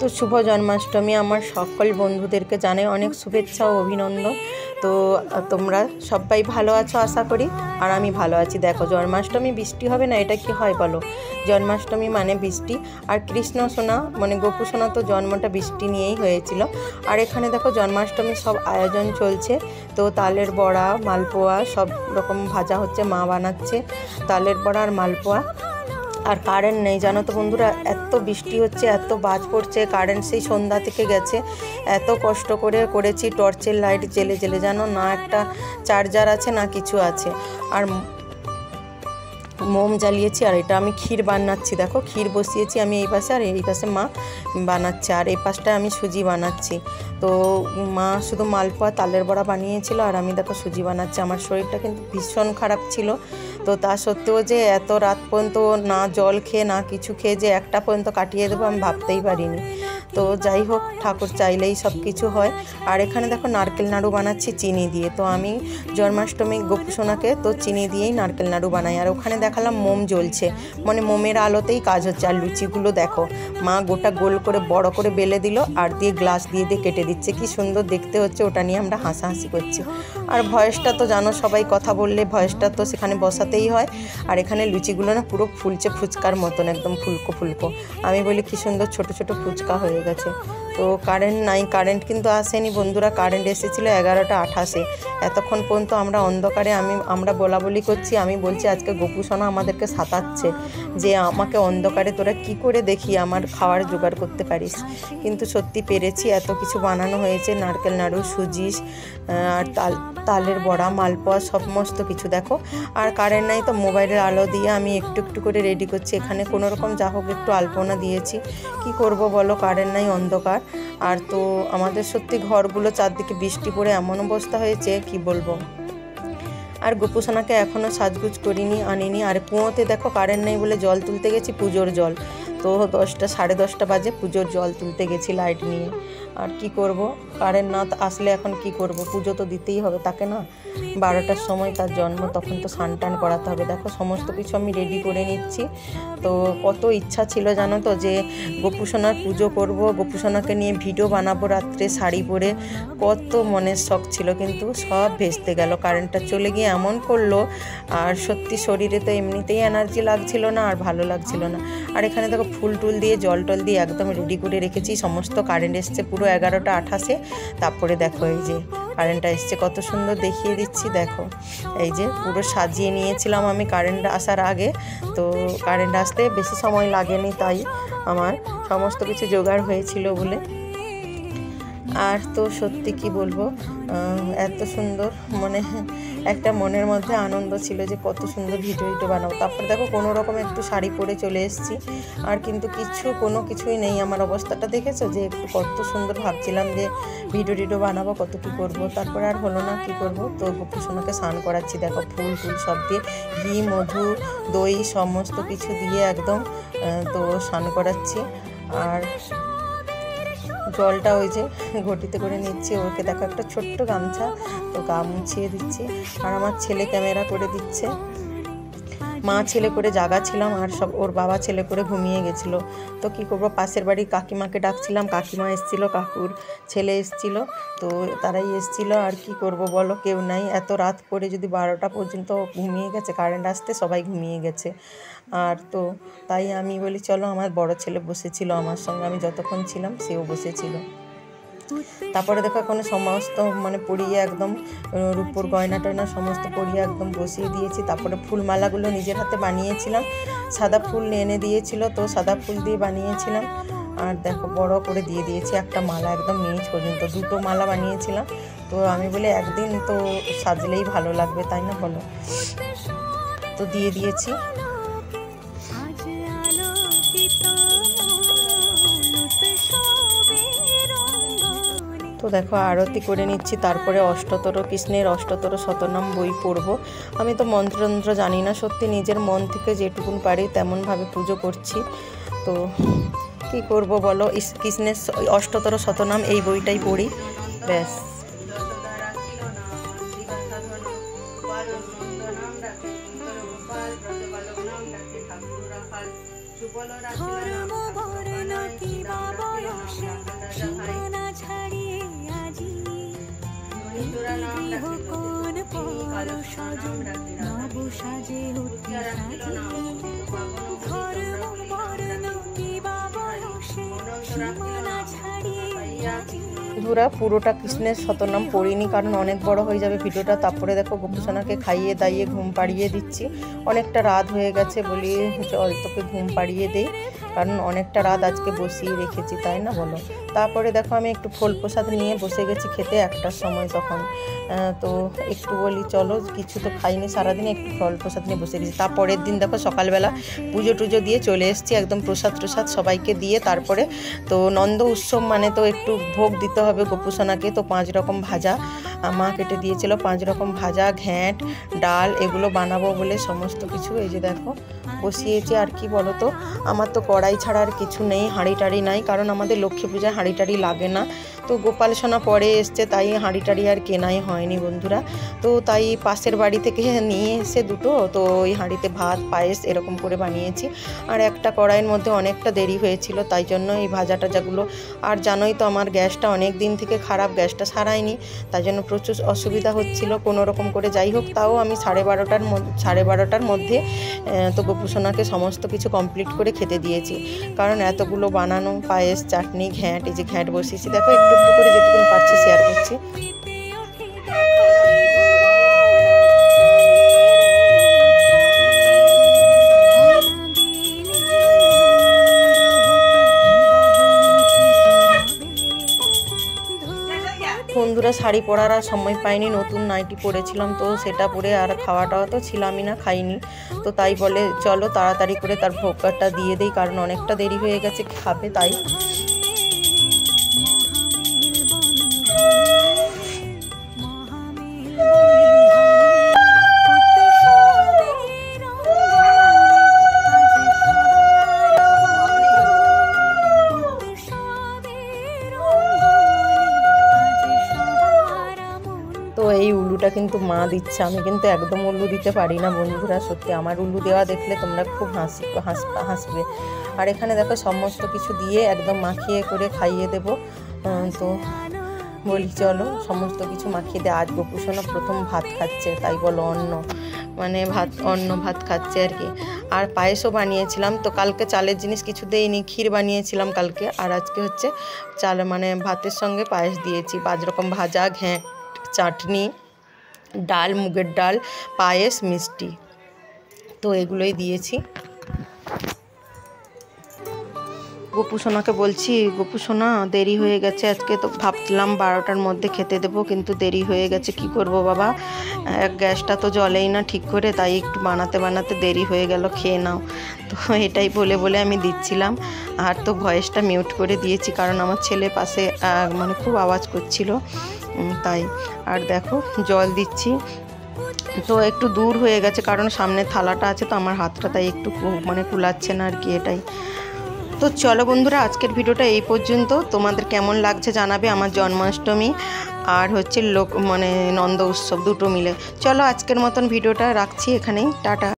তো শুভ জন্মাষ্টমী আমার সকল বন্ধুদেরকে জানাই অনেক শুভেচ্ছা ও অভিনন্দন। তো তোমরা সবাই ভালো আছো আশা করি, আর আমি ভালো আছি। দেখো, জন্মাষ্টমী বৃষ্টি হবে না, এটা কি হয় বলো? জন্মাষ্টমী মানে বৃষ্টি। আর কৃষ্ণ সোনা মানে গোপু সোনা তো জন্মটা বৃষ্টি নিয়েই হয়েছিল। আর এখানে দেখো জন্মাষ্টমীর সব আয়োজন চলছে। তো তালের বড়া, মালপোয়া সব রকম ভাজা হচ্ছে, মা বানাচ্ছে তালের বড়া আর মালপোয়া। আর কারেন্ট নেই জানো তো বন্ধুরা, এত বৃষ্টি হচ্ছে, এত বাজ পড়ছে, কারেন্ট সেই সন্ধ্যা থেকে গেছে। এত কষ্ট করে করেছি, টর্চের লাইট জেলে জেলে, জানো না একটা চার্জার আছে না কিছু আছে। আর মোম জ্বালিয়েছি। আর এটা আমি ক্ষীর বানাচ্ছি, দেখো ক্ষীর বসিয়েছি আমি এই পাশে, আর এই পাশে মা বানাচ্ছে, আর এই পাশটায় আমি সুজি বানাচ্ছি। তো মা শুধু মালপোয়া তালের বড়া বানিয়েছিল, আর আমি দেখো সুজি বানাচ্ছি। আমার শরীরটা কিন্তু ভীষণ খারাপ ছিল, তো তা সত্ত্বেও যে এত রাত পর্যন্ত না জল খেয়ে না কিছু খেয়ে যে একটা পর্যন্ত কাটিয়ে দেবো আমি ভাবতেই পারিনি। তো যাই হোক, ঠাকুর চাইলেই সব কিছু হয়। আর এখানে দেখো নারকেল নাড়ু বানাচ্ছি চিনি দিয়ে। তো আমি জন্মাষ্টমী গোপু সোনাকে তো চিনি দিয়েই নারকেল নাড়ু বানাই। আর ওখানে দেখালাম মোম জ্বলছে, মানে মোমের আলোতেই কাজ হচ্ছে। আর লুচিগুলো দেখো মা গোটা গোল করে বড় করে বেলে দিল, আর দিয়ে গ্লাস দিয়ে দিয়ে কেটে দিচ্ছে, কি সুন্দর দেখতে হচ্ছে। ওটা নিয়ে আমরা হাসাহাসি করছি। আর ভয়েসটা তো জানো, সবাই কথা বললে ভয়েসটা তো সেখানে বসাতেই হয়। আর এখানে লুচিগুলো না পুরো ফুলছে ফুচকার মতন, একদম ফুলকো ফুলকো। আমি বলি কি সুন্দর ছোট ছোট ফুচকা হয়ে গেছে। তো কারেন্ট নাই, কারেন্ট কিন্তু আসেনি বন্ধুরা, কারেন্ট এসেছিলো 11:28। এতক্ষণ পর্যন্ত আমরা অন্ধকারে আমরা বলা বলি করছি। আমি বলছি আজকে গোপু সোনা আমাদেরকে সাতাচ্ছে যে আমাকে অন্ধকারে তোরা কি করে দেখি আমার খাওয়ার জোগাড় করতে পারিস। কিন্তু সত্যি পেরেছি, এত কিছু বানানো হয়েছে, নারকেল নাড়ু, সুজি, আর তালের বড়া, মালপোয়া, সমস্ত কিছু দেখো। আর কারেন্ট নাই, তো মোবাইলের আলো দিয়ে আমি একটু একটু করে রেডি করছি। এখানে কোনো রকম যা হোক একটু আলপনা দিয়েছি। কি করব বলো, কারেন্ট নাই, অন্ধকার। আর তো আমাদের সত্যি ঘরগুলো চারদিকে বৃষ্টি পড়ে এমন অবস্থা হয়েছে কি বলবো। আর গোপু সোনাকে এখনও সাজগুজ করিনি, আনিনি। আর কুয়োতে দেখো কারেন্ট নেই বলে জল তুলতে গেছি, পুজোর জল। তো 10টা 10:30 বাজে পুজোর জল তুলতে গেছি লাইট নিয়ে। আর কি করব, কারেন্ট না আসলে এখন কি করব, পুজো তো দিতেই হবে তাকে না। 12টার সময় তার জন্ম, তখন তো স্নান টান করাতে হবে। দেখো সমস্ত কিছু আমি রেডি করে নিচ্ছি। তো কত ইচ্ছা ছিল জানো তো যে গোপু সোনার পুজো করব, গোপু সোনাকে নিয়ে ভিডিও বানাবো রাত্রে শাড়ি পরে, কত মনের শখ ছিল, কিন্তু সব ভেস্তে গেল। কারেন্টটা চলে গিয়ে এমন করলো, আর সত্যি শরীরে তো এমনিতেই এনার্জি লাগছিল না, আর ভালো লাগছিল না। আর এখানে দেখো ফুল টুল দিয়ে জল টল দিয়ে একদম রেডি করে রেখেছি সমস্ত। কারেন্ট এসছে পুরো 11:28। তারপরে দেখো এই যে কারেন্টটা এসছে, কত সুন্দর দেখিয়ে দিচ্ছি দেখো। এই যে পুরো সাজিয়ে নিয়েছিলাম আমি কারেন্ট আসার আগে। তো কারেন্ট আসতে বেশি সময় লাগেনি, তাই আমার সমস্ত কিছু জোগাড় হয়েছিল বলে। আর তো সত্যি কি বলবো, এত সুন্দর, মানে একটা মনের মধ্যে আনন্দ ছিল যে কত সুন্দর ভিডিও বানাবো। তারপরে দেখো কোনো রকম একটু শাড়ি পরে চলে এসেছি। আর কিন্তু কোনো কিছুই নেই। আমার অবস্থাটা দেখেছো যে একটু কত সুন্দর ভাবছিলাম যে ভিডিও বানাবো, কত কী করবো, তারপরে আর হলো না, কি করব। তো গোপু সোনাকে স্নান করাচ্ছি, দেখো ফুল টুল সব দিয়ে, ঘি, মধু, দই সমস্ত কিছু দিয়ে একদম তো স্নান করাচ্ছি। আর জলটা ওই যে ঘটিতে করে নিচ্ছি। ওকে দেখো একটা ছোট্ট গামছা, তো গা মুছিয়ে দিচ্ছি। আর আমার ছেলে ক্যামেরা করে দিচ্ছে। মা ছেলে করে জাগা ছিলাম, আর সব ওর বাবা ছেলে করে ঘুমিয়ে গেছিলো। তো কী করবো, পাশের বাড়ির কাকিমাকে ডাকছিলাম, কাকিমা এসেছিলো, কাকুর ছেলে এসেছিলো, তো তারাই এসেছিলো। আর কি করব বলো, কেউ নাই। এত রাত করে যদি 12টা পর্যন্ত ঘুমিয়ে গেছে, কারেন্ট আসতে সবাই ঘুমিয়ে গেছে। আর তো তাই আমি বলি চলো, আমার বড় ছেলে বসেছিল আমার সঙ্গে, আমি যতক্ষণ ছিলাম সেও বসেছিল। তারপরে দেখো এখন সমস্ত মানে পরিয়ে একদম রূপোর গয়না টয়না সমস্ত পরিয়ে একদম বসিয়ে দিয়েছি। তারপরে ফুলমালাগুলো নিজের হাতে বানিয়েছিলাম, সাদা ফুল এনে দিয়েছিল, তো সাদা ফুল দিয়ে বানিয়েছিলাম। আর দেখো বড় করে দিয়ে দিয়েছি একটা মালা, একদম নিচ পর্যন্ত 2টো মালা বানিয়েছিলাম। তো আমি বলি একদিন তো সাজলেই ভালো লাগবে, তাই না বলো। তো দিয়ে দিয়েছি। তো দেখো আরতি করে নিচ্ছি। তারপরে কৃষ্ণের অষ্টতর শতনাম বই পড়ব। আমি তো মন্ত্রতন্ত্র জানি না, সত্যি নিজের মন থেকে যেটুকুন পারি তেমনভাবে পুজো করছি। তো কি করব বলো, কৃষ্ণের অষ্টতর শতনাম এই বইটাই পড়ি, ব্যাস। বন্ধুরা পুরোটা কৃষ্ণের শতনাম পড়িনি, কারণ অনেক বড় হয়ে যাবে ভিডিওটা। তারপরে দেখো গোপুসোনাকে খাইয়ে দাইয়ে ঘুম পাড়িয়ে দিচ্ছি। অনেকটা রাত হয়ে গেছে বলি চল তোকে ঘুম পাড়িয়ে দেই, কারণ অনেকটা রাত আজকে বসিয়ে রেখেছি, তাই না বলো। তারপরে দেখো আমি একটু ফল প্রসাদ নিয়ে বসে গেছি খেতে 1টার সময় তখন। তো একটু বলি চলো, কিছু তো খাইনি সারাদিন, একটু ফল প্রসাদ নিয়ে বসে গেছি। তারপরের দিন দেখো সকালবেলা পুজো টুজো দিয়ে চলে এসেছি, একদম প্রসাদ সবাইকে দিয়ে। তারপরে তো নন্দ উৎসব মানে তো একটু ভোগ দিতে হবে গোপুসোনাকে। তো 5 রকম ভাজা মা কেটে দিয়েছিল, 5 রকম ভাজা, ঘ্যাঁট, ডাল এগুলো বানাবো বলে সমস্ত কিছু এই যে দেখো বসিয়েছি। আর কি বলো তো, আমার তো কড়াই ছাড়া আর কিছু নেই, হাঁড়ি টাড়ি নাই, কারণ আমাদের লক্ষ্মী পূজায় হাঁড়ি টাড়ি লাগে না। তো গোপাল সোনা পরে এসছে, তাই হাঁড়ি টাড়ি আর কেনাই হয়নি বন্ধুরা। তো তাই পাশের বাড়ি থেকে নিয়ে এসে দুটো, তো ওই হাঁড়িতে ভাত পায়েস এরকম করে বানিয়েছি। আর একটা কড়াইয়ের মধ্যে অনেকটা দেরি হয়েছিল, তাই জন্য এই ভাজা টাজাগুলো। আর জানোই তো আমার গ্যাসটা অনেক দিন থেকে খারাপ, গ্যাসটা সারাইনি, তাই জন্য প্রচুর অসুবিধা হচ্ছিল কোনো রকম করে। যাই হোক, তাও আমি 12:30টার মধ্যে তো গোপুসোনাকে সমস্ত কিছু কমপ্লিট করে খেতে দিয়েছি, কারণ এতগুলো বানানো পায়েস, চাটনি, ঘ্যাঁট, এই যে ঘ্যাঁট বসিয়েছি দেখো, একটু একটু করে যেটুকু পারছি শেয়ার করছি। বন্ধুরা শাড়ি পরার আর সময় পাইনি, নতুন নাইটি পরেছিলাম, তো সেটা পরে আর খাওয়াটাও তো ছিলামই না, খাইনি। তো তাই বলে চলো তাড়াতাড়ি করে তার ভোগটা দিয়ে দিই, কারণ অনেকটা দেরি হয়ে গেছে খাবে, তাই। তো এই উল্লুটা কিন্তু মা দিচ্ছে, আমি কিন্তু একদম উল্লু দিতে পারি না বন্ধুরা, সত্যি আমার উল্লু দেওয়া দেখলে তোমরা খুব হাসবে। আর এখানে দেখো সমস্ত কিছু দিয়ে একদম মাখিয়ে করে খাইয়ে দেব। তো বলি চলো সমস্ত কিছু মাখিয়ে দে। আজ গোপুসোনা প্রথম ভাত খাচ্ছে, তাই বলো অন্ন ভাত খাচ্ছে আর কি। আর পায়েসও বানিয়েছিলাম, তো কালকে চালের জিনিস কিছু দেইনি, ক্ষীর বানিয়েছিলাম কালকে, আর আজকে হচ্ছে চাল ভাতের সঙ্গে পায়েস দিয়েছি। 5 রকম ভাজা, ঘ্যাঁট, চাটনি, ডাল, মুগের ডাল, পায়েস, মিষ্টি, তো এগুলোই দিয়েছি। গোপুসোনাকে বলছি, গোপুসোনা দেরি হয়ে গেছে আজকে, তো ভাবলাম 12টার মধ্যে খেতে দেবো, কিন্তু দেরি হয়ে গেছে, কি করব বাবা, গ্যাসটা তো জ্বলেই না ঠিক করে, তাই একটু বানাতে দেরি হয়ে গেল, খেয়ে নাও। তো এটাই বলে আমি দিচ্ছিলাম। আর তো ভয়েসটা মিউট করে দিয়েছি, কারণ আমার ছেলে পাশে খুব আওয়াজ করছিল, তাই। আর দেখো জল দিচ্ছি, তো একটু দূর হয়ে গেছে, কারণ সামনে থালাটা আছে, তো আমার হাতটা তাই একটু কুলাচ্ছে না আর কি, এটাই। তো চলো বন্ধুরা, আজকের ভিডিওটা এই পর্যন্ত। তোমাদের কেমন লাগছে জানাবে, আমার জন্মাষ্টমী আর হচ্ছে নন্দ উৎসব দুটো মিলে। চলো আজকের মতন ভিডিওটা রাখছি এখানেই, টাটা।